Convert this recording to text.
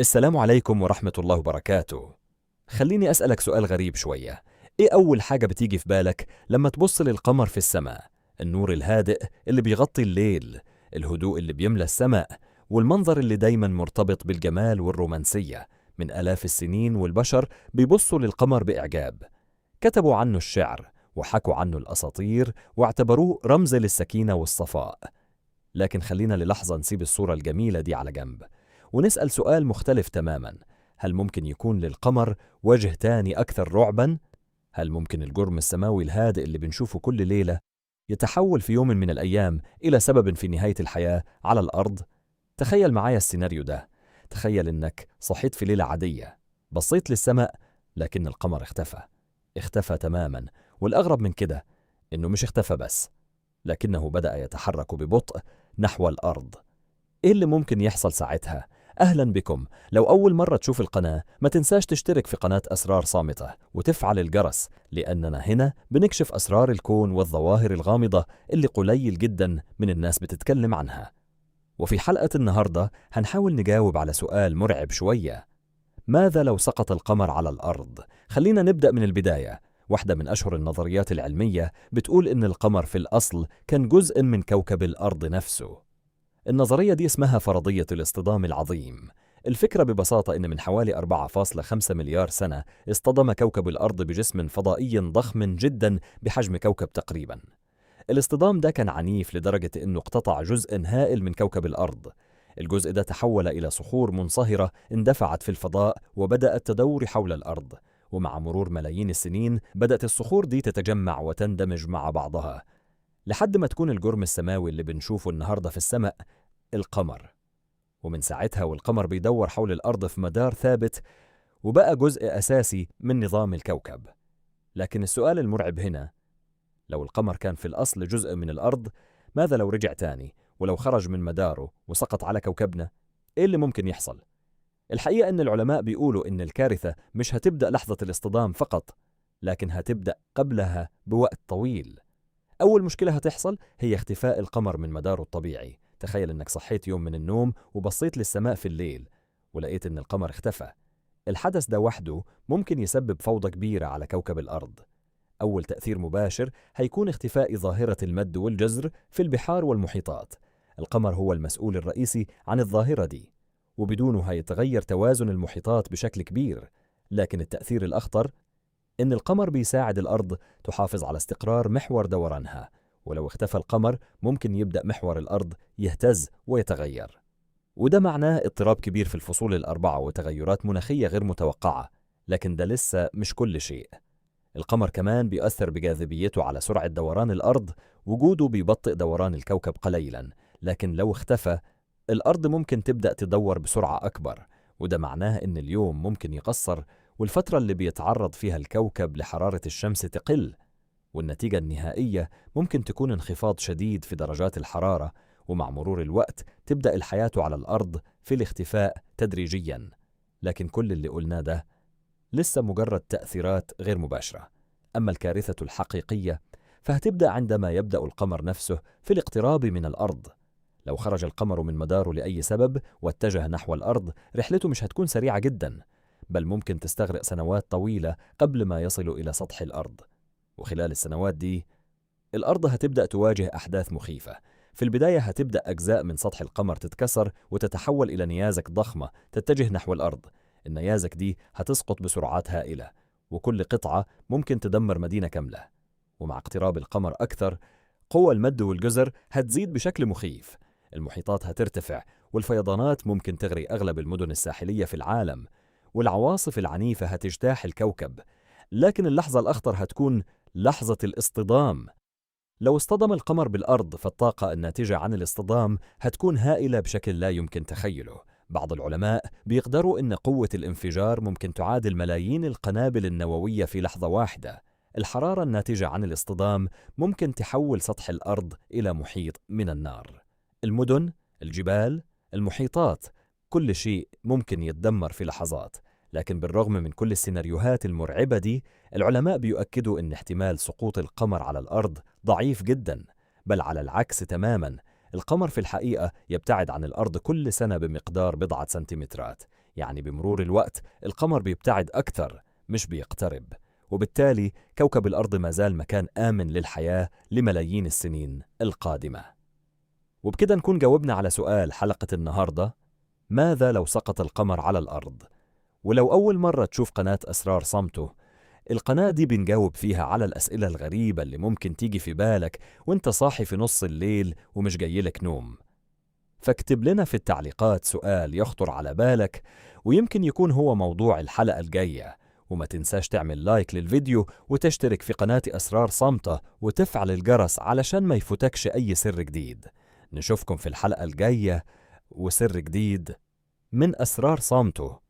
السلام عليكم ورحمة الله وبركاته. خليني أسألك سؤال غريب شوية. إيه أول حاجة بتيجي في بالك لما تبص للقمر في السماء؟ النور الهادئ اللي بيغطي الليل، الهدوء اللي بيملى السماء، والمنظر اللي دايما مرتبط بالجمال والرومانسية من آلاف السنين، والبشر بيبصوا للقمر بإعجاب. كتبوا عنه الشعر وحكوا عنه الأساطير واعتبروه رمز للسكينة والصفاء. لكن خلينا للحظة نسيب الصورة الجميلة دي على جنب ونسأل سؤال مختلف تماما. هل ممكن يكون للقمر وجه تاني أكثر رعبا؟ هل ممكن الجرم السماوي الهادئ اللي بنشوفه كل ليلة يتحول في يوم من الأيام إلى سبب في نهاية الحياة على الأرض؟ تخيل معايا السيناريو ده. تخيل إنك صحيت في ليلة عادية، بصيت للسماء، لكن القمر اختفى تماما. والأغرب من كده إنه مش اختفى بس، لكنه بدأ يتحرك ببطء نحو الأرض. إيه اللي ممكن يحصل ساعتها؟ أهلا بكم. لو أول مرة تشوف القناة ما تنساش تشترك في قناة أسرار صامتة وتفعل الجرس، لأننا هنا بنكشف أسرار الكون والظواهر الغامضة اللي قليل جدا من الناس بتتكلم عنها. وفي حلقة النهاردة هنحاول نجاوب على سؤال مرعب شوية: ماذا لو سقط القمر على الأرض؟ خلينا نبدأ من البداية. واحدة من أشهر النظريات العلمية بتقول إن القمر في الأصل كان جزء من كوكب الأرض نفسه. النظرية دي اسمها فرضية الاصطدام العظيم. الفكرة ببساطة إن من حوالي 4.5 مليار سنة اصطدم كوكب الأرض بجسم فضائي ضخم جدا بحجم كوكب تقريبا. الاصطدام ده كان عنيف لدرجة إنه اقتطع جزء هائل من كوكب الأرض. الجزء ده تحول إلى صخور منصهرة اندفعت في الفضاء وبدأت تدور حول الأرض. ومع مرور ملايين السنين بدأت الصخور دي تتجمع وتندمج مع بعضها لحد ما تكون الجرم السماوي اللي بنشوفه النهاردة في السماء القمر. ومن ساعتها والقمر بيدور حول الأرض في مدار ثابت وبقى جزء أساسي من نظام الكوكب. لكن السؤال المرعب هنا: لو القمر كان في الأصل جزء من الأرض، ماذا لو رجع تاني؟ ولو خرج من مداره وسقط على كوكبنا، إيه اللي ممكن يحصل؟ الحقيقة أن العلماء بيقولوا أن الكارثة مش هتبدأ لحظة الاصطدام فقط، لكن هتبدأ قبلها بوقت طويل. أول مشكلة هتحصل هي اختفاء القمر من مداره الطبيعي. تخيل إنك صحيت يوم من النوم وبصيت للسماء في الليل ولقيت إن القمر اختفى. الحدث ده وحده ممكن يسبب فوضى كبيرة على كوكب الأرض. أول تأثير مباشر هيكون اختفاء ظاهرة المد والجزر في البحار والمحيطات. القمر هو المسؤول الرئيسي عن الظاهرة دي، وبدونه هيتغير توازن المحيطات بشكل كبير. لكن التأثير الأخطر إن القمر بيساعد الأرض تحافظ على استقرار محور دورانها، ولو اختفى القمر ممكن يبدأ محور الأرض يهتز ويتغير، وده معناه اضطراب كبير في الفصول الأربعة وتغيرات مناخية غير متوقعة. لكن ده لسه مش كل شيء. القمر كمان بيؤثر بجاذبيته على سرعة دوران الأرض. وجوده بيبطئ دوران الكوكب قليلا، لكن لو اختفى الأرض ممكن تبدأ تدور بسرعة أكبر، وده معناه إن اليوم ممكن يقصر، والفترة اللي بيتعرض فيها الكوكب لحرارة الشمس تقل. والنتيجة النهائية ممكن تكون انخفاض شديد في درجات الحرارة، ومع مرور الوقت تبدأ الحياة على الأرض في الاختفاء تدريجيا. لكن كل اللي قلناه ده لسه مجرد تأثيرات غير مباشرة. أما الكارثة الحقيقية فهتبدأ عندما يبدأ القمر نفسه في الاقتراب من الأرض. لو خرج القمر من مداره لأي سبب واتجه نحو الأرض، رحلته مش هتكون سريعة جدا، بل ممكن تستغرق سنوات طويلة قبل ما يصلوا إلى سطح الأرض. وخلال السنوات دي الأرض هتبدأ تواجه أحداث مخيفة. في البداية هتبدأ أجزاء من سطح القمر تتكسر وتتحول إلى نيازك ضخمة تتجه نحو الأرض. النيازك دي هتسقط بسرعات هائلة، وكل قطعة ممكن تدمر مدينة كاملة. ومع اقتراب القمر أكثر، قوى المد والجزر هتزيد بشكل مخيف. المحيطات هترتفع، والفيضانات ممكن تغري أغلب المدن الساحلية في العالم، والعواصف العنيفة هتجتاح الكوكب. لكن اللحظة الأخطر هتكون لحظة الاصطدام. لو اصطدم القمر بالأرض فالطاقة الناتجة عن الاصطدام هتكون هائلة بشكل لا يمكن تخيله. بعض العلماء بيقدروا أن قوة الانفجار ممكن تعادل ملايين القنابل النووية في لحظة واحدة. الحرارة الناتجة عن الاصطدام ممكن تحول سطح الأرض إلى محيط من النار. المدن، الجبال، المحيطات، كل شيء ممكن يتدمر في لحظات. لكن بالرغم من كل السيناريوهات المرعبة دي، العلماء بيؤكدوا أن احتمال سقوط القمر على الأرض ضعيف جدا. بل على العكس تماما، القمر في الحقيقة يبتعد عن الأرض كل سنة بمقدار بضعة سنتيمترات. يعني بمرور الوقت القمر بيبتعد أكثر مش بيقترب، وبالتالي كوكب الأرض ما زال مكان آمن للحياة لملايين السنين القادمة. وبكده نكون جاوبنا على سؤال حلقة النهاردة: ماذا لو سقط القمر على الأرض؟ ولو أول مرة تشوف قناة أسرار صمته، القناة دي بنجاوب فيها على الأسئلة الغريبة اللي ممكن تيجي في بالك وانت صاحي في نص الليل ومش جايلك نوم. فاكتب لنا في التعليقات سؤال يخطر على بالك ويمكن يكون هو موضوع الحلقة الجاية. وما تنساش تعمل لايك للفيديو وتشترك في قناة أسرار صامتة وتفعل الجرس علشان ما يفوتكش أي سر جديد. نشوفكم في الحلقة الجاية وسر جديد من أسرار صامته.